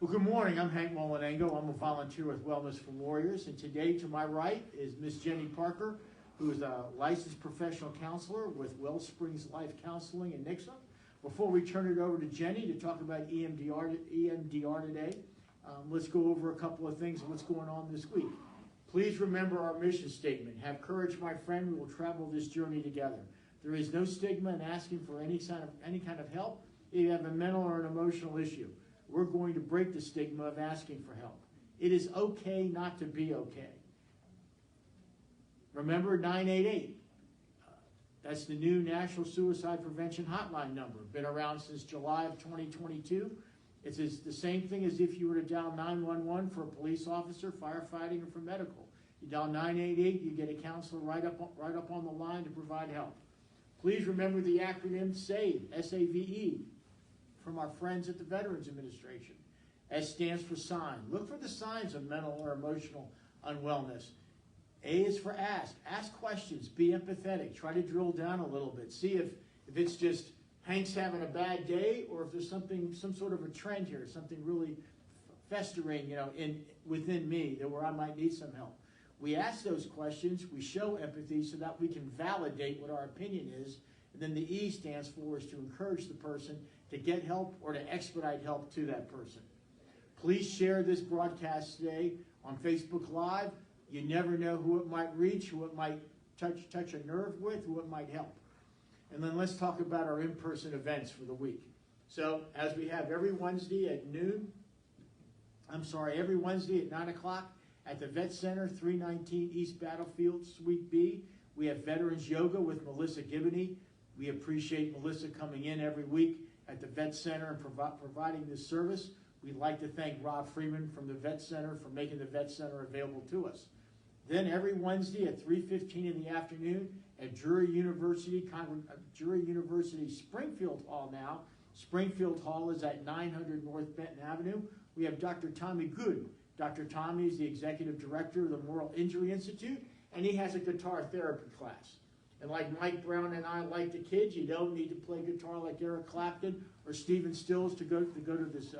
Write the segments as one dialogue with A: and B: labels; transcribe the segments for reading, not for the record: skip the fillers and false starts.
A: Well, good morning. I'm Hank Molinengo. I'm a volunteer with Wellness for Warriors. And today, to my right, is Miss Jenny Parker, who is a licensed professional counselor with Wellsprings Life Counseling in Nixa. Before we turn it over to Jenny to talk about EMDR today, let's go over a couple of things and what's going on this week. Please remember our mission statement. Have courage, my friend. We will travel this journey together. There is no stigma in asking for any kind of help if you have a mental or an emotional issue. We're going to break the stigma of asking for help. It is okay not to be okay. Remember 988. That's the new National Suicide Prevention Hotline number. Been around since July of 2022. It's the same thing as if you were to dial 911 for a police officer, firefighting, or for medical. You dial 988, you get a counselor right up on the line to provide help. Please remember the acronym SAVE, S-A-V-E, from our friends at the Veterans Administration. S stands for sign. Look for the signs of mental or emotional unwellness. A is for ask. Ask questions. Be empathetic. Try to drill down a little bit. See if it's just Hank's having a bad day, or if there's some sort of a trend here, something really festering, within me where I might need some help. We ask those questions. We show empathy so that we can validate what our opinion is. And then the E stands for is to encourage the person to get help or to expedite help to that person. Please share this broadcast today on Facebook Live. You never know who it might reach, who it might touch a nerve with, who it might help. And then let's talk about our in-person events for the week. So as we have every Wednesday at 9 o'clock at the Vet Center, 319 East Battlefield, Suite B, we have Veterans Yoga with Melissa Gibney. We appreciate Melissa coming in every week at the Vet Center and providing this service. We'd like to thank Rob Freeman from the Vet Center for making the Vet Center available to us. Then every Wednesday at 3:15 in the afternoon at Drury University Springfield Hall now. Springfield Hall is at 900 North Benton Avenue. We have Dr. Tommy Good. Dr. Tommy is the executive director of the Moral Injury Institute, and he has a guitar therapy class. And like Mike Brown and I like the kids, you don't need to play guitar like Eric Clapton or Stephen Stills to go to this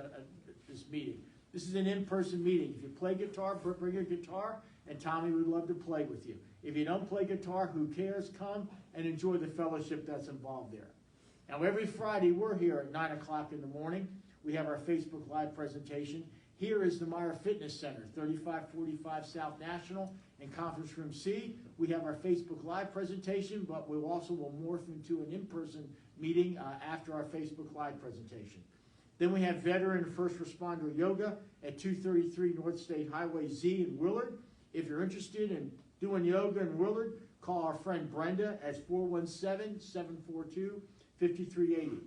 A: meeting. This is an in-person meeting. If you play guitar, bring your guitar, and Tommy would love to play with you. If you don't play guitar, who cares? Come and enjoy the fellowship that's involved there. Now, every Friday, we're here at 9 o'clock in the morning. We have our Facebook Live presentation. Here is the Meyer Fitness Center, 3545 South National in Conference Room C. We have our Facebook Live presentation, but we also will morph into an in-person meeting after our Facebook Live presentation. Then we have Veteran and First Responder Yoga at 233 North State Highway Z in Willard. If you're interested in doing yoga in Willard, call our friend Brenda at 417-742-5380.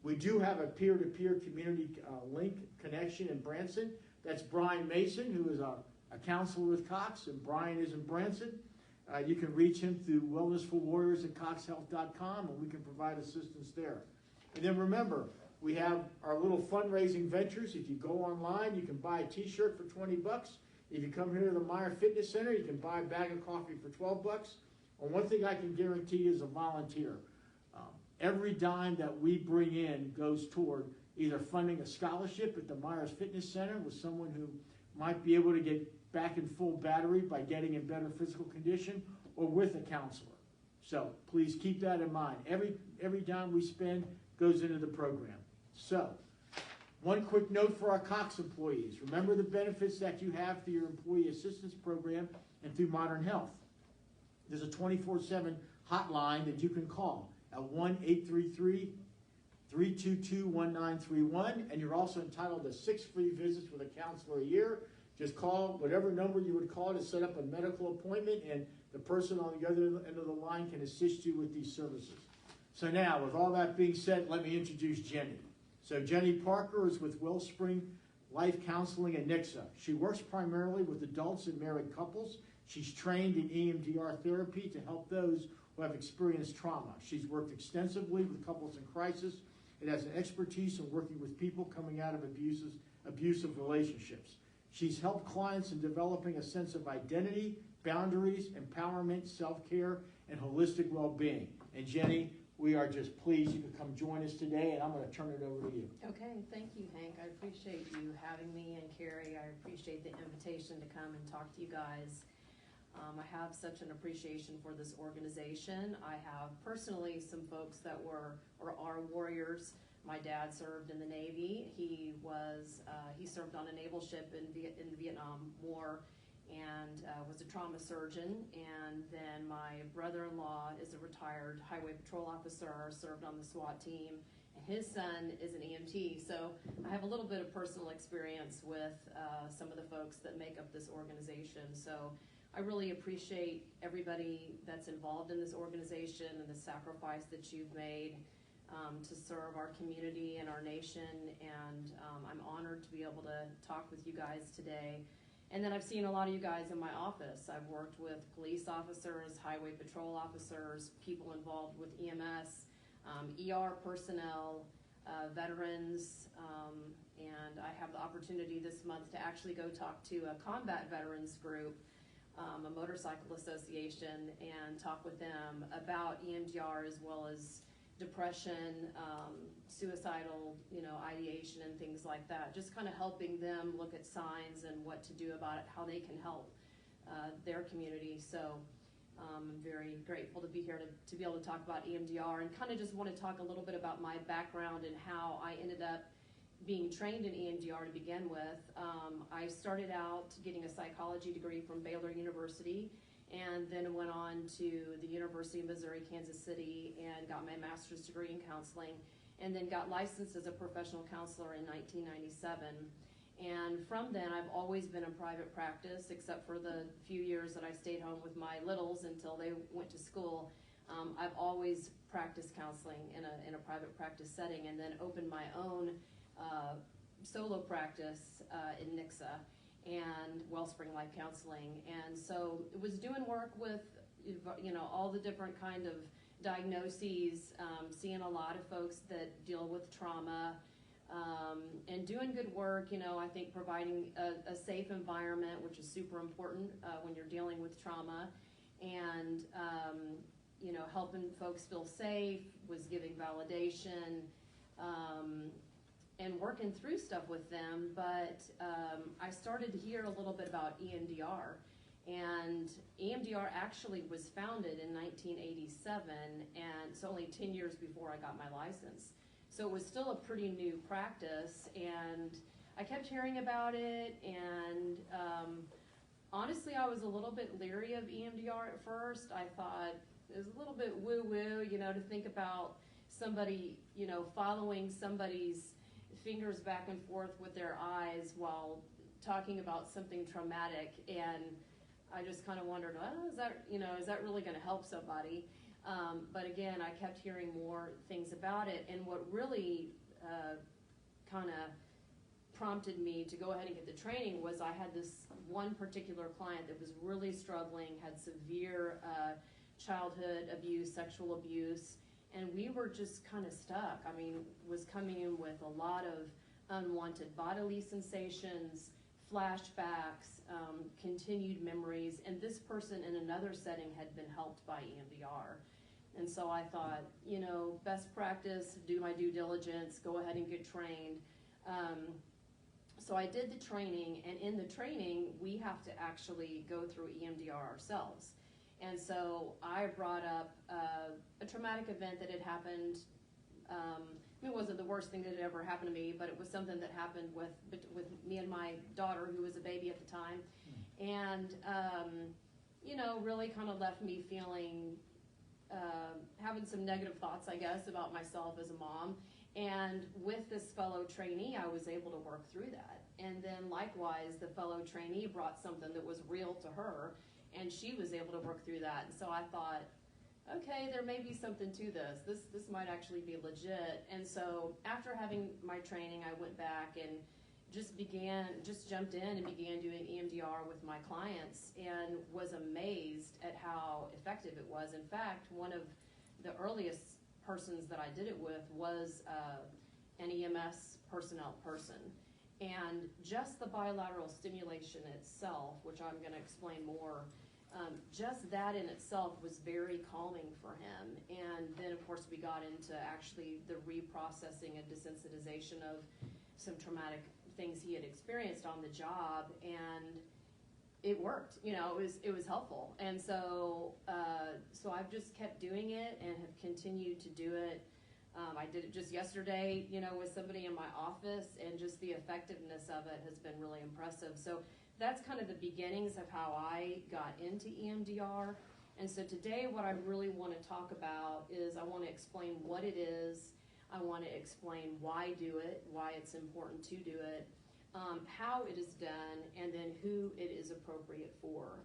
A: We do have a peer-to-peer community link connection in Branson. That's Brian Mason, who is a counselor with Cox, and Brian is in Branson. You can reach him through wellnessforwarriors@coxhealth.com, and we can provide assistance there. And then remember, we have our little fundraising ventures. If you go online, you can buy a T-shirt for $20. If you come here to the Meyer Fitness Center, you can buy a bag of coffee for $12. And one thing I can guarantee you as a volunteer, every dime that we bring in goes toward either funding a scholarship at the Myers Fitness Center with someone who might be able to get back in full battery by getting in better physical condition, or with a counselor. So please keep that in mind. Every dime we spend goes into the program. So one quick note for our Cox employees. Remember the benefits that you have through your employee assistance program and through Modern Health. There's a 24/7 hotline that you can call at 1-833-322-1931, and you're also entitled to 6 free visits with a counselor a year. Just call whatever number you would call to set up a medical appointment, and the person on the other end of the line can assist you with these services. So now, with all that being said, let me introduce Jenny. So Jenny Parker is with Wellspring Life Counseling in Nixa. She works primarily with adults and married couples. She's trained in EMDR therapy to help those who have experienced trauma. She's worked extensively with couples in crisis and has an expertise in working with people coming out of abusive relationships. She's helped clients in developing a sense of identity, boundaries, empowerment, self-care, and holistic well-being. And Jenny, we are just pleased you could come join us today, and I'm going to turn it over to you.
B: Okay, thank you, Hank. I appreciate you having me, and Carrie, I appreciate the invitation to come and talk to you guys. I have such an appreciation for this organization. I have personally some folks that were or are warriors. My dad served in the Navy. He served on a naval ship in the Vietnam War, and was a trauma surgeon. And then my brother-in-law is a retired highway patrol officer, served on the SWAT team, and his son is an EMT. So I have a little bit of personal experience with some of the folks that make up this organization. So I really appreciate everybody that's involved in this organization and the sacrifice that you've made to serve our community and our nation. And I'm honored to be able to talk with you guys today. And then I've seen a lot of you guys in my office. I've worked with police officers, highway patrol officers, people involved with EMS, ER personnel, veterans, and I have the opportunity this month to actually go talk to a combat veterans group, a motorcycle association, and talk with them about EMDR as well as depression, suicidal, ideation and things like that. Just kind of helping them look at signs and what to do about it, how they can help their community. So I'm very grateful to be here to be able to talk about EMDR, and kind of just want to talk a little bit about my background and how I ended up being trained in EMDR to begin with. I started out getting a psychology degree from Baylor University, and then went on to the University of Missouri, Kansas City, and got my master's degree in counseling, and then got licensed as a professional counselor in 1997. And from then, I've always been in private practice, except for the few years that I stayed home with my littles until they went to school. I've always practiced counseling in a private practice setting, and then opened my own solo practice in Nixa and Wellspring Life Counseling. And so it was doing work with all the different kind of diagnoses, seeing a lot of folks that deal with trauma, and doing good work. I think providing a safe environment, which is super important when you're dealing with trauma, and helping folks feel safe, was giving validation, and working through stuff with them. But I started to hear a little bit about EMDR, and EMDR actually was founded in 1987, and it's only 10 years before I got my license. So it was still a pretty new practice, and I kept hearing about it, and honestly, I was a little bit leery of EMDR at first. I thought it was a little bit woo-woo, to think about somebody, following somebody's fingers back and forth with their eyes while talking about something traumatic. And I just kind of wondered, is that really going to help somebody? But again, I kept hearing more things about it, and what really kind of prompted me to go ahead and get the training was I had this one particular client that was really struggling, had severe childhood abuse, sexual abuse, and we were just kind of stuck. I mean, was coming in with a lot of unwanted bodily sensations, flashbacks, continued memories, and this person in another setting had been helped by EMDR. And so I thought, best practice, do my due diligence, go ahead and get trained. So I did the training, and in the training, we have to actually go through EMDR ourselves. And so I brought up a traumatic event that had happened. It wasn't the worst thing that had ever happened to me, but it was something that happened with me and my daughter, who was a baby at the time. And, really kind of left me feeling, having some negative thoughts, I guess, about myself as a mom. And with this fellow trainee, I was able to work through that. And then likewise, the fellow trainee brought something that was real to her, and she was able to work through that. And so I thought, okay, there may be something to this. This might actually be legit. And so after having my training, I went back and just jumped in and began doing EMDR with my clients, and was amazed at how effective it was. In fact, one of the earliest persons that I did it with was an EMS personnel person. And just the bilateral stimulation itself, which I'm going to explain more, just that in itself was very calming for him. And then, of course, we got into actually the reprocessing and desensitization of some traumatic things he had experienced on the job, and it worked. It was helpful. And so I've just kept doing it and have continued to do it. I did it just yesterday, with somebody in my office, and just the effectiveness of it has been really impressive. So that's kind of the beginnings of how I got into EMDR. And so today what I really want to talk about is I want to explain what it is. I want to explain why do it, why it's important to do it, how it is done, and then who it is appropriate for.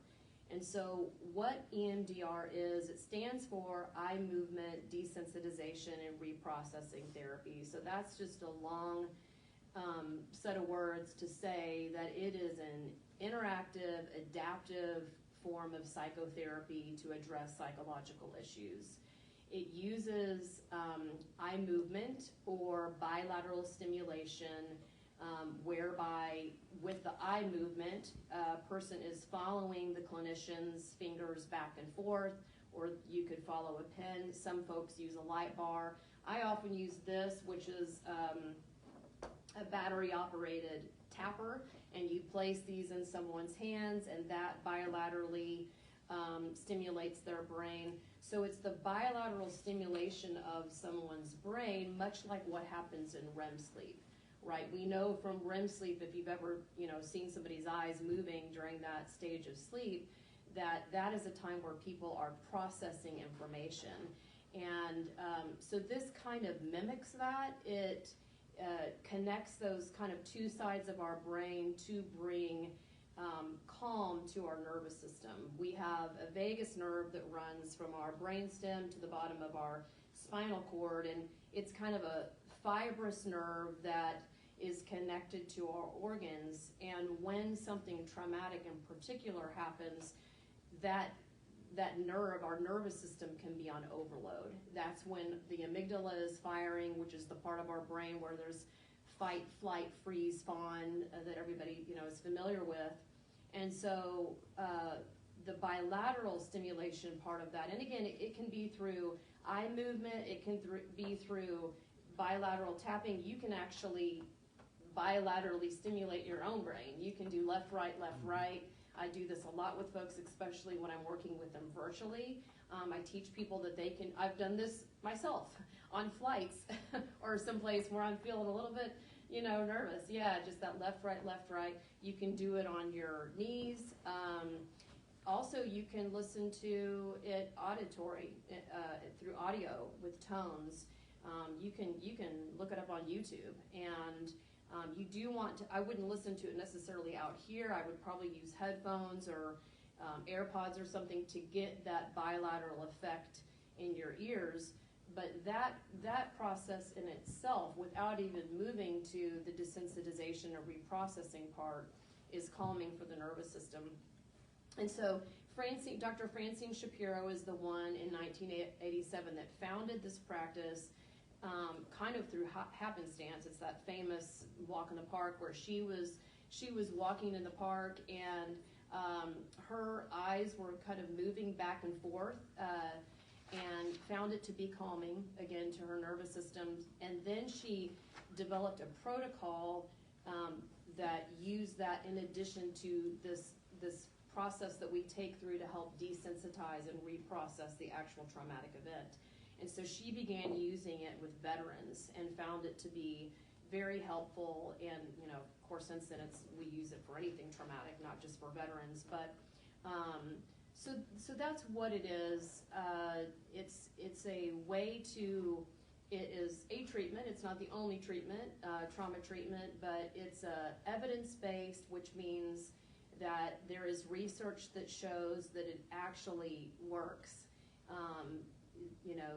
B: And so what EMDR is, it stands for Eye Movement Desensitization and Reprocessing Therapy. So that's just a long set of words to say that it is an interactive, adaptive form of psychotherapy to address psychological issues. It uses eye movement or bilateral stimulation, whereby with the eye movement, a person is following the clinician's fingers back and forth, or you could follow a pen. Some folks use a light bar. I often use this, which is a battery-operated tapper, and you place these in someone's hands, and that bilaterally stimulates their brain. So it's the bilateral stimulation of someone's brain, much like what happens in REM sleep, right? We know from REM sleep, if you've ever seen somebody's eyes moving during that stage of sleep, that is a time where people are processing information. And so this kind of mimics that. It connects those kind of two sides of our brain to bring calm to our nervous system. We have a vagus nerve that runs from our brainstem to the bottom of our spinal cord, and it's kind of a fibrous nerve that is connected to our organs. And when something traumatic in particular happens, that nerve, our nervous system, can be on overload. That's when the amygdala is firing, which is the part of our brain where there's fight, flight, freeze, fawn that everybody is familiar with. And so the bilateral stimulation part of that, and again, it can be through eye movement, it can be through bilateral tapping. You can actually bilaterally stimulate your own brain. You can do left, right, left, right. I do this a lot with folks, especially when I'm working with them virtually. I teach people that they can, I've done this myself on flights or someplace where I'm feeling a little bit, nervous. Yeah, just that left, right. You can do it on your knees. Also, you can listen to it auditory, through audio with tones. You can look it up on YouTube, and you do want to, I wouldn't listen to it necessarily out here. I would probably use headphones or AirPods or something to get that bilateral effect in your ears. But that process in itself, without even moving to the desensitization or reprocessing part, is calming for the nervous system. And so Dr. Francine Shapiro is the one in 1987 that founded this practice, kind of through happenstance. It's that famous walk in the park where she was walking in the park, and her eyes were kind of moving back and forth, and found it to be calming, again, to her nervous system. And then she developed a protocol that used that in addition to this process that we take through to help desensitize and reprocess the actual traumatic event. And so she began using it with veterans and found it to be very helpful. And of course, since then we use it for anything traumatic, not just for veterans. But so that's what it is. It's a way to. It is a treatment. It's not the only treatment, trauma treatment, but it's evidence-based, which means that there is research that shows that it actually works.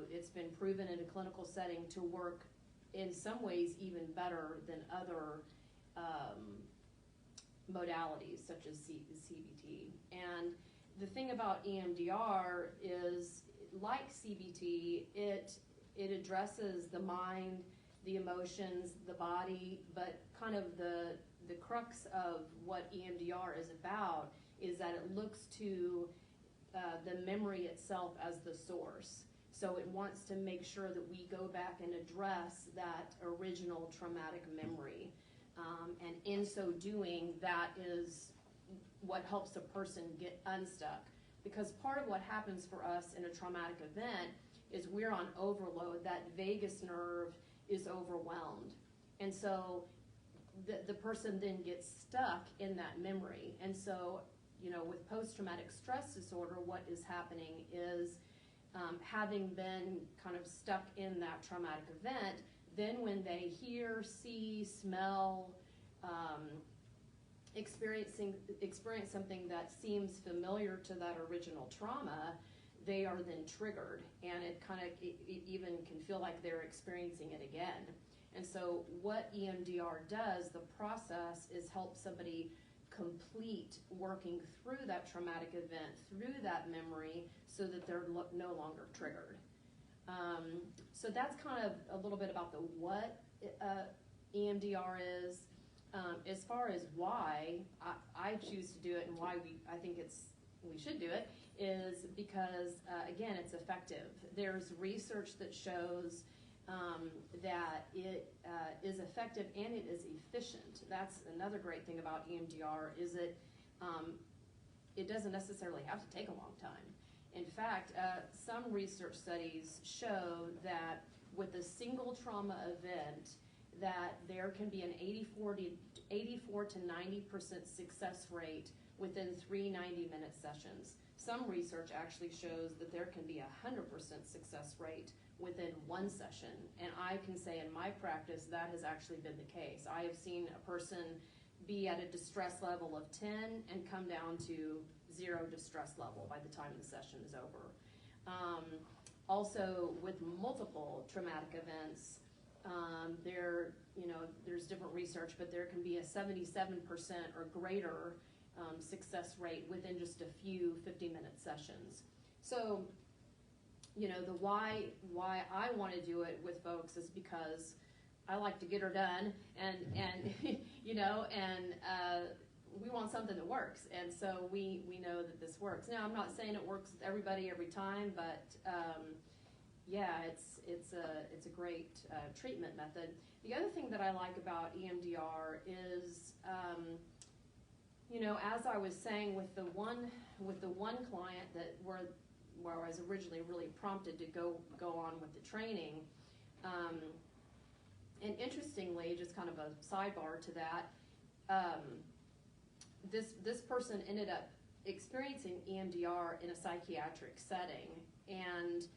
B: It's been proven in a clinical setting to work in some ways even better than other modalities such as CBT. And the thing about EMDR is, like CBT, it addresses the mind, the emotions, the body, but kind of the crux of what EMDR is about is that it looks to the memory itself as the source. So it wants to make sure that we go back and address that original traumatic memory. And in so doing, that is what helps a person get unstuck. Because part of what happens for us in a traumatic event is we're on overload. That vagus nerve is overwhelmed. And so the person then gets stuck in that memory. And so, you know, with post-traumatic stress disorder, what is happening is having been kind of stuck in that traumatic event, then when they hear, see, smell, experience something that seems familiar to that original trauma, they are then triggered, and it kind of it even can feel like they're experiencing it again. And so what EMDR does, the process is help somebody complete working through that traumatic event, through that memory, so that they're no longer triggered. So that's kind of a little bit about the what EMDR is. As far as why I choose to do it and why I think we should do it is because, again, it's effective. There's research that shows that it is effective and it is efficient. That's another great thing about EMDR is it doesn't necessarily have to take a long time. In fact, some research studies show that with a single trauma event, that there can be an 84 to 90% success rate within 3 90-minute sessions. Some research actually shows that there can be a 100% success rate within one session. And I can say in my practice that has actually been the case. I have seen a person be at a distress level of 10 and come down to 0 distress level by the time the session is over. Also, with multiple traumatic events, there's different research, but there can be a 77% or greater success rate within just a few 50-minute sessions. So, you know, the why I want to do it with folks is because I like to get her done, and you know, and we want something that works, and so we know that this works. Now, I'm not saying it works with everybody every time, but yeah, it's a great treatment method. The other thing that I like about EMDR is, you know, as I was saying with the one client that where I was originally really prompted to go on with the training, and interestingly, just kind of a sidebar to that, this person ended up experiencing EMDR in a psychiatric setting, and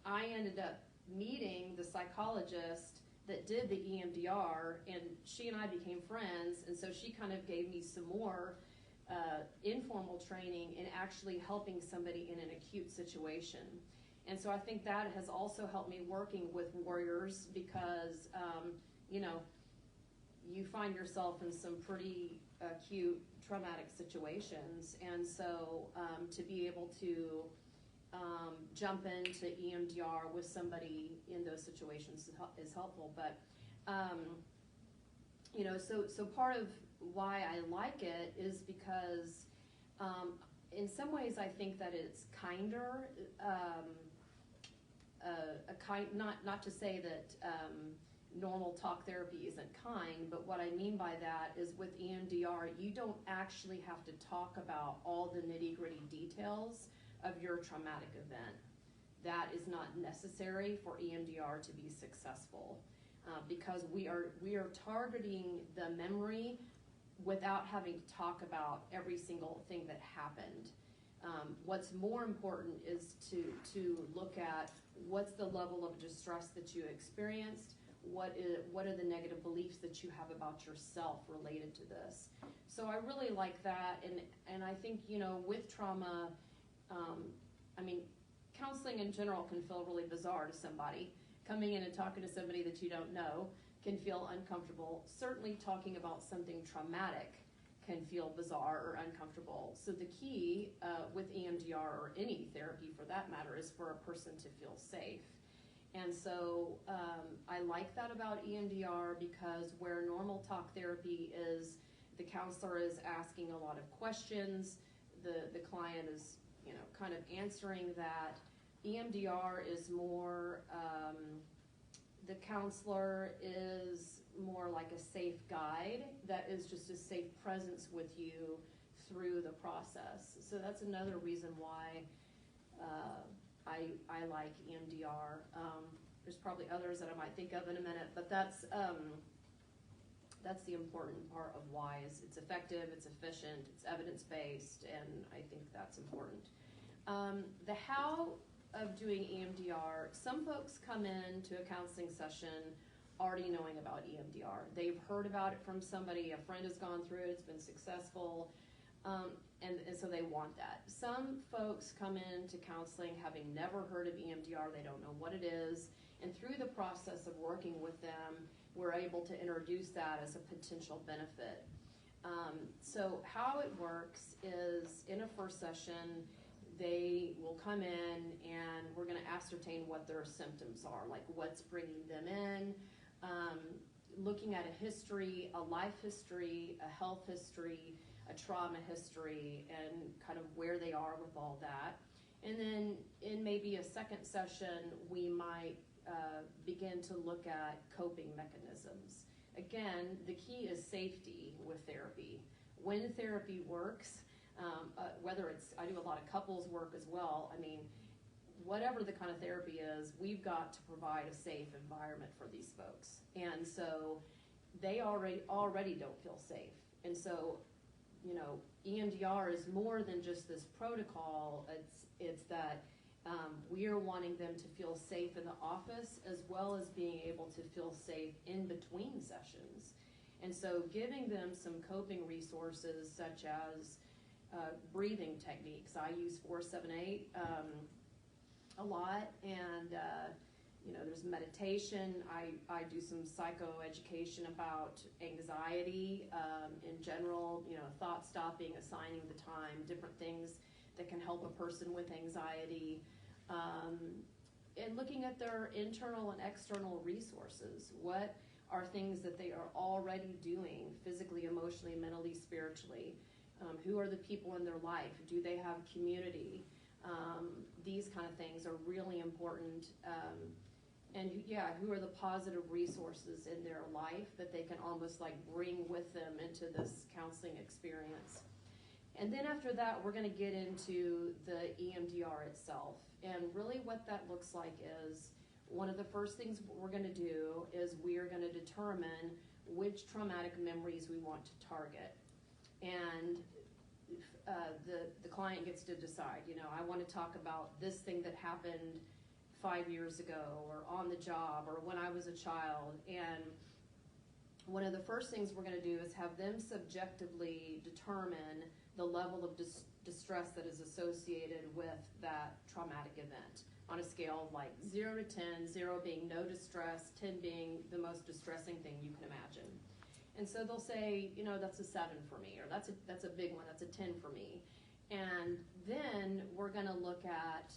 B: I ended up meeting the psychologist that did the EMDR, and she and I became friends, and so she kind of gave me some more informal training in actually helping somebody in an acute situation. And so I think that has also helped me working with warriors because, you know, you find yourself in some pretty acute traumatic situations, and so to be able to jump into EMDR with somebody in those situations is helpful. But you know, so part of why I like it is because in some ways I think that it's kinder, not to say that normal talk therapy isn't kind, but what I mean by that is with EMDR, you don't actually have to talk about all the nitty-gritty details of your traumatic event. That is not necessary for EMDR to be successful because we are targeting the memory without having to talk about every single thing that happened. What's more important is to look at what's the level of distress that you experienced, what are the negative beliefs that you have about yourself related to this. So I really like that, and I think, you know, with trauma, I mean, counseling in general can feel really bizarre to somebody. Coming in and talking to somebody that you don't know can feel uncomfortable. Certainly talking about something traumatic can feel bizarre or uncomfortable. So the key with EMDR or any therapy for that matter is for a person to feel safe. And so I like that about EMDR because where normal talk therapy is the counselor is asking a lot of questions, the client is kind of answering that EMDR is more, the counselor is more like a safe guide that is just a safe presence with you through the process. So that's another reason why I like EMDR. There's probably others that I might think of in a minute, but that's the important part of why is it's effective, it's efficient, it's evidence-based, and I think that's important. The how of doing EMDR, some folks come in to a counseling session already knowing about EMDR. They've heard about it from somebody, a friend has gone through it, it's been successful, and so they want that. Some folks come into counseling having never heard of EMDR, they don't know what it is, and through the process of working with them, we're able to introduce that as a potential benefit. So how it works is in a first session, they will come in and we're going to ascertain what their symptoms are, like what's bringing them in, looking at a history, a life history, a health history, a trauma history, and kind of where they are with all that. And then in maybe a second session, we might begin to look at coping mechanisms. Again, the key is safety with therapy. When therapy works, whether it's, I do a lot of couples work as well, I mean, whatever the kind of therapy is, we've got to provide a safe environment for these folks. And so they already don't feel safe. And so, EMDR is more than just this protocol. It's that we are wanting them to feel safe in the office as well as being able to feel safe in between sessions. And so giving them some coping resources such as breathing techniques. I use 4-7-8 a lot, and there's meditation. I do some psychoeducation about anxiety in general, thought stopping, assigning the time, different things that can help a person with anxiety, and looking at their internal and external resources. What are things that they are already doing physically, emotionally, mentally, spiritually? Who are the people in their life? Do they have community? These kind of things are really important. And who are the positive resources in their life that they can almost like bring with them into this counseling experience? And then after that, we're going to get into the EMDR itself. And really what that looks like is, one of the first things we're going to do is we are going to determine which traumatic memories we want to target. And the client gets to decide, I want to talk about this thing that happened 5 years ago, or on the job, or when I was a child. And one of the first things we're going to do is have them subjectively determine the level of distress that is associated with that traumatic event on a scale of like 0 to 10, 0 being no distress, 10 being the most distressing thing you can imagine. And so they'll say, that's a 7 for me, or that's a big one, that's a 10 for me. And then we're going to look at,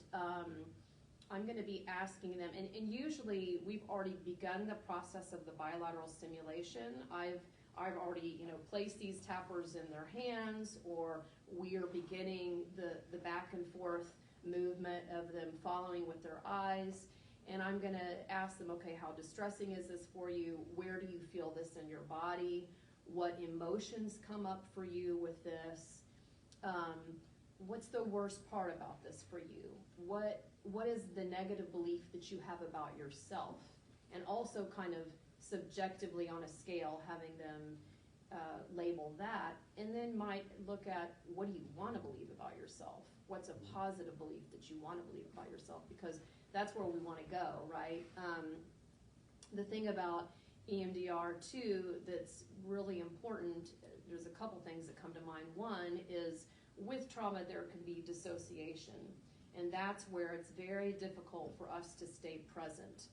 B: I'm going to be asking them, and usually we've already begun the process of the bilateral stimulation. I've already, placed these tappers in their hands, or we are beginning the back and forth movement of them following with their eyes. And I'm going to ask them, okay, how distressing is this for you? Where do you feel this in your body? What emotions come up for you with this? What's the worst part about this for you? What is the negative belief that you have about yourself? And also kind of subjectively on a scale, having them label that, and then might look at, what do you want to believe about yourself? What's a positive belief that you want to believe about yourself? Because that's where we want to go, right? The thing about EMDR too that's really important, there's a couple things that come to mind. One is, with trauma there can be dissociation, and that's where it's very difficult for us to stay present.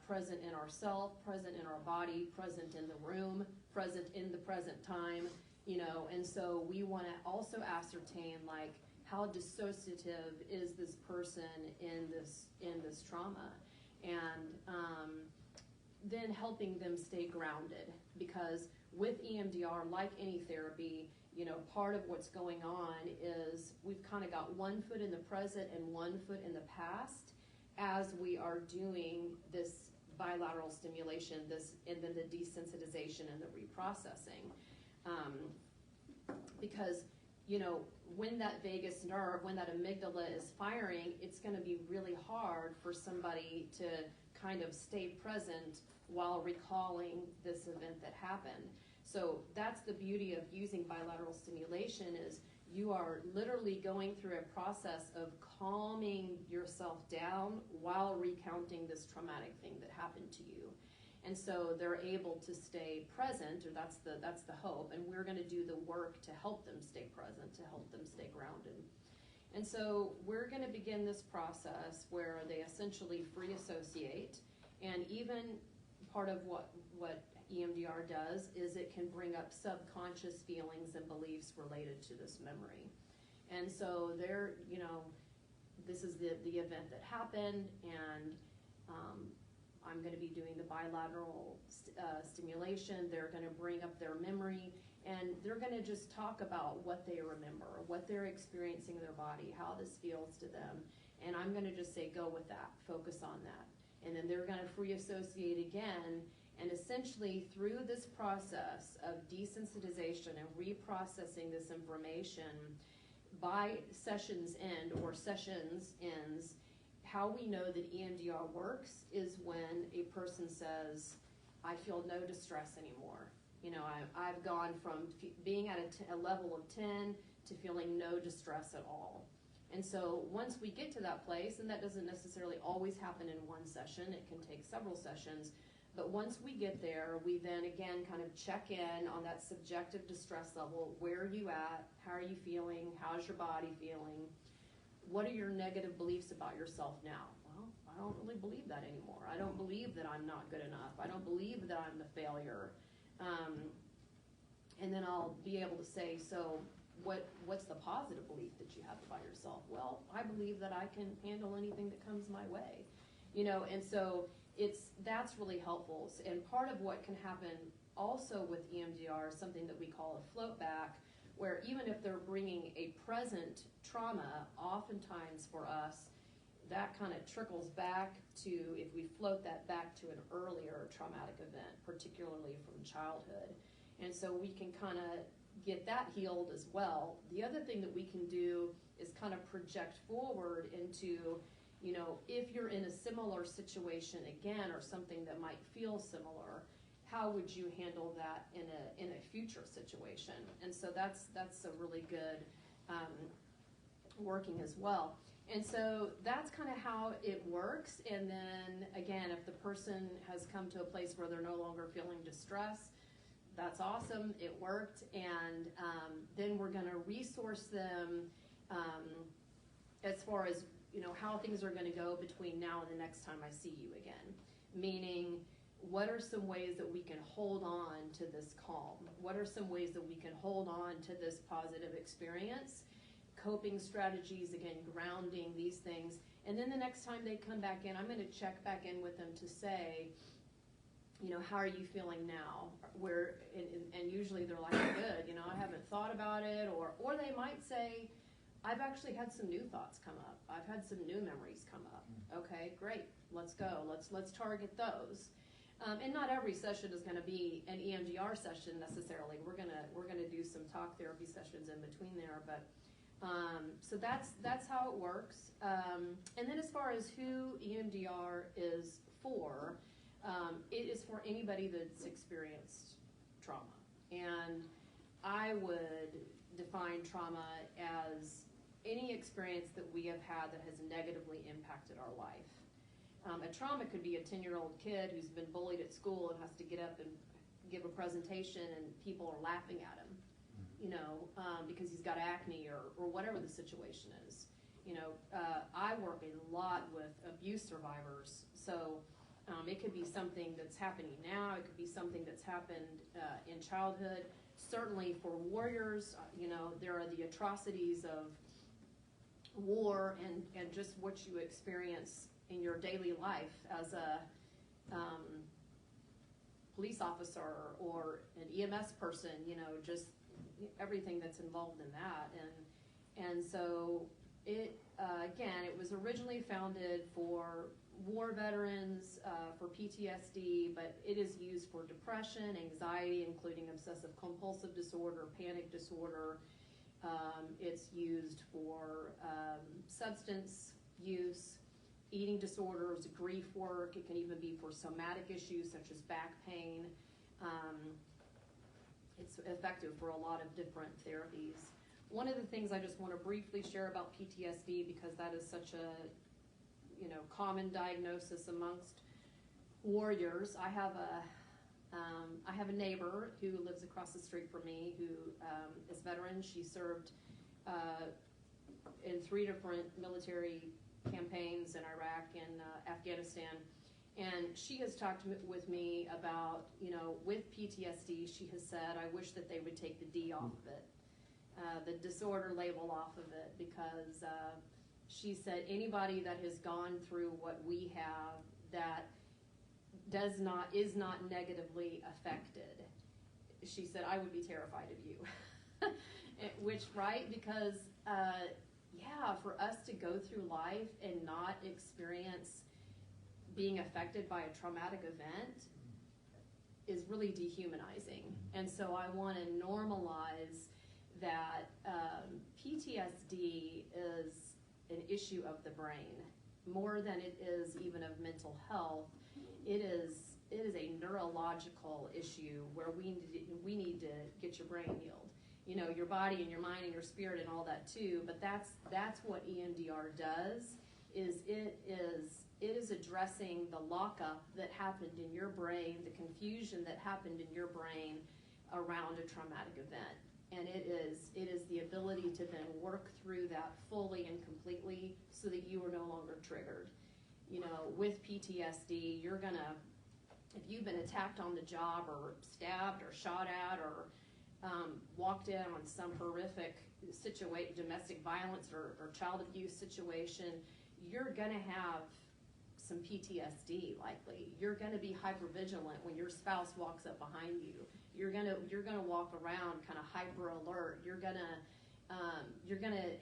B: Present in ourself, present in our body, present in the room, present in the present time, and so we want to also ascertain, like, how dissociative is this person in this trauma, and then helping them stay grounded, because with EMDR, like any therapy, part of what's going on is we've kind of got 1 foot in the present and 1 foot in the past as we are doing this bilateral stimulation, and then the desensitization and the reprocessing. Because, when that vagus nerve, when that amygdala is firing, it's going to be really hard for somebody to kind of stay present while recalling this event that happened. So that's the beauty of using bilateral stimulation, is you are literally going through a process of calming yourself down while recounting this traumatic thing that happened to you. And so they're able to stay present, or that's the hope, and we're going to do the work to help them stay present, to help them stay grounded. And so we're going to begin this process where they essentially free associate, and even part of what EMDR does is it can bring up subconscious feelings and beliefs related to this memory. And so this is the event that happened, and I'm going to be doing the bilateral stimulation. They're going to bring up their memory, and they're going to just talk about what they remember, what they're experiencing in their body, how this feels to them. And I'm going to just say, go with that, focus on that. And then they're going to free associate again, and essentially through this process of desensitization and reprocessing this information, by sessions end or sessions ends, how we know that EMDR works is when a person says, I feel no distress anymore. I've gone from being at a level of 10 to feeling no distress at all. And so once we get to that place, and that doesn't necessarily always happen in one session, it can take several sessions, but once we get there, we then again kind of check in on that subjective distress level. Where are you at? How are you feeling? How's your body feeling? What are your negative beliefs about yourself now? Well, I don't really believe that anymore. I don't believe that I'm not good enough. I don't believe that I'm a failure. And then I'll be able to say, so what's the positive belief that you have about yourself? Well, I believe that I can handle anything that comes my way. And so that's really helpful. And part of what can happen also with EMDR is something that we call a float back, where even if they're bringing a present trauma, oftentimes for us, that kind of trickles back to, if we float that back to an earlier traumatic event, particularly from childhood. And so we can kind of get that healed as well. The other thing that we can do is kind of project forward into, if you're in a similar situation again, or something that might feel similar, how would you handle that in a future situation? And so that's a really good working as well. And so that's kind of how it works. And then again, if the person has come to a place where they're no longer feeling distress, that's awesome, it worked. And then we're going to resource them as far as how things are going to go between now and the next time I see you again. Meaning, what are some ways that we can hold on to this calm? What are some ways that we can hold on to this positive experience? Coping strategies, again, grounding, these things. And then the next time they come back in, I'm going to check back in with them to say, how are you feeling now? And usually they're like, good, I haven't thought about it. Or they might say, I've actually had some new thoughts come up. I've had some new memories come up. Okay, great, let's go. Let's target those. And not every session is going to be an EMDR session necessarily. We're gonna do some talk therapy sessions in between there, but so that's how it works. And then as far as who EMDR is for, it is for anybody that's experienced trauma. And I would define trauma as any experience that we have had that has negatively impacted our life. A trauma could be a 10-year-old kid who's been bullied at school and has to get up and give a presentation and people are laughing at him, because he's got acne or whatever the situation is. I work a lot with abuse survivors, so it could be something that's happening now, it could be something that's happened in childhood. Certainly for warriors, there are the atrocities of war and just what you experience in your daily life as a police officer or an EMS person, just everything that's involved in that. And so it, again, it was originally founded for war veterans, for PTSD, but it is used for depression, anxiety, including obsessive compulsive disorder, panic disorder. It's used for substance use, eating disorders, grief work. It can even be for somatic issues such as back pain. It's effective for a lot of different therapies. One of the things I just want to briefly share about PTSD, because that is such a common diagnosis amongst warriors. I have a neighbor who lives across the street from me who is veteran. She served in 3 different military campaigns in Iraq and Afghanistan. And she has talked with me about, with PTSD, she has said, I wish that they would take the D off of it, the disorder label off of it, because she said anybody that has gone through what we have that is not negatively affected, she said, I would be terrified of you. Which, right, because, for us to go through life and not experience being affected by a traumatic event is really dehumanizing. And so I want to normalize that PTSD is an issue of the brain more than it is even of mental health. It is a neurological issue where we need to get your brain healed. Your body and your mind and your spirit and all that too, but that's what EMDR does. It is addressing the lockup that happened in your brain, the confusion that happened in your brain around a traumatic event. And it is the ability to then work through that fully and completely so that you are no longer triggered. With PTSD, if you've been attacked on the job or stabbed or shot at or walked in on some horrific situation, domestic violence or child abuse situation, you're going to have some PTSD likely. You're going to be hypervigilant when your spouse walks up behind you. You're going to walk around kind of hyper alert. You're going to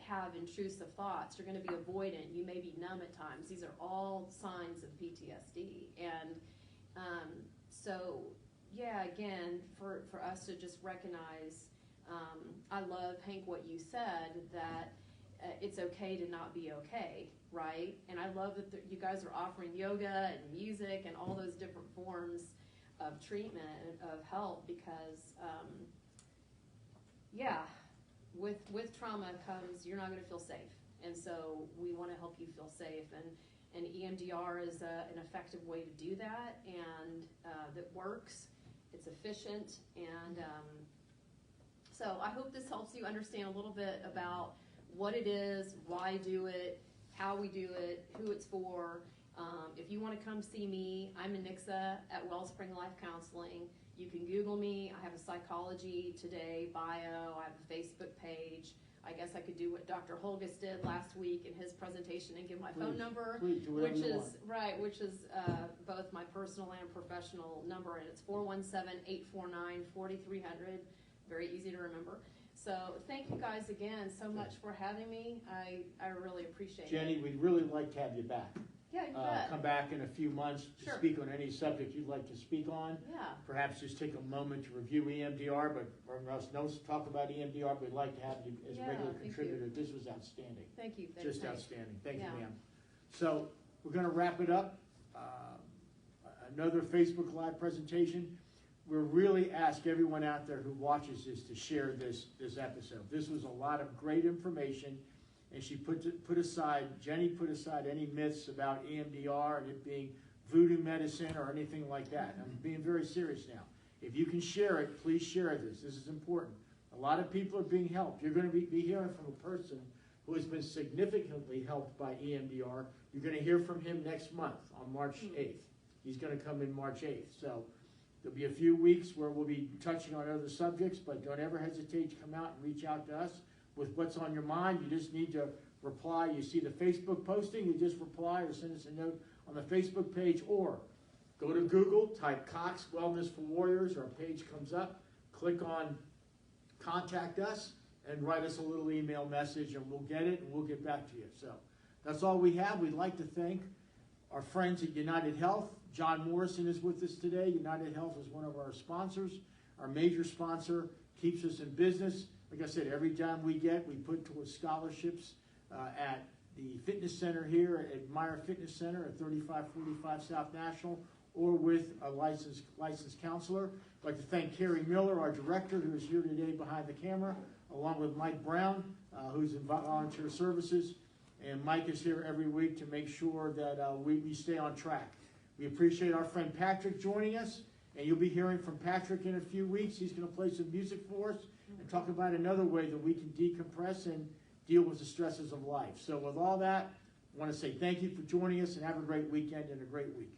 B: have intrusive thoughts. You're going to be avoidant. You may be numb at times. These are all signs of PTSD. And again, for us to just recognize, I love, Hank, what you said, that it's okay to not be okay, right? And I love that you guys are offering yoga and music and all those different forms of treatment, of help, because, with trauma comes, you're not going to feel safe. And so we want to help you feel safe. And EMDR is an effective way to do that, and that works. It's efficient. And so I hope this helps you understand a little bit about what it is, why do it, how we do it, who it's for. If you want to come see me, I'm in Nixa at Wellspring Life Counseling. You can Google me. I have a Psychology Today bio. I have a Facebook page. I guess I could do what Dr. Holgis did last week in his presentation and give my phone number,
A: which
B: is both my personal and professional number, and it's 417-849-4300. Very easy to remember. So thank you guys again so much for having me. I really appreciate
A: Jenny,
B: it.
A: we'd really like to have you back.
B: Yeah, you bet.
A: Come back in a few months to
B: Sure.
A: speak on any subject you'd like to speak on.
B: Yeah.
A: Perhaps just take a moment to review EMDR, but for us no talk about EMDR, we'd like to have you as a regular
B: thank
A: contributor.
B: you.
A: This was outstanding.
B: Thank you.
A: Just
B: Thanks.
A: outstanding. Thank you,
B: Yeah.
A: ma'am. So we're going to wrap it up. Another Facebook Live presentation. We're really ask everyone out there who watches this to share this episode. This was a lot of great information, and Jenny put aside any myths about EMDR and it being voodoo medicine or anything like that. I'm being very serious now. If you can share it, please share this. This is important. A lot of people are being helped. You're going to be hearing from a person who has been significantly helped by EMDR. You're going to hear from him next month on March 8th. He's going to come in March 8th. So there'll be a few weeks where we'll be touching on other subjects, but don't ever hesitate to come out and reach out to us with what's on your mind. You just need to reply. You see the Facebook posting, you just reply or send us a note on the Facebook page, or go to Google, type Cox Wellness for Warriors, our page comes up, click on contact us and write us a little email message, and we'll get it and we'll get back to you. So that's all we have. We'd like to thank our friends at United Health. John Morrison is with us today. United Health is one of our sponsors, our major sponsor, keeps us in business. Like I said, every time we put towards scholarships at the fitness center here at Meyer Fitness Center at 3545 South National, or with a licensed counselor. I'd like to thank Carrie Miller, our director, who is here today behind the camera, along with Mike Brown, who's in volunteer services. And Mike is here every week to make sure that we stay on track. We appreciate our friend Patrick joining us, and you'll be hearing from Patrick in a few weeks. He's going to play some music for us and talk about another way that we can decompress and deal with the stresses of life. So with all that, I want to say thank you for joining us, and have a great weekend and a great week.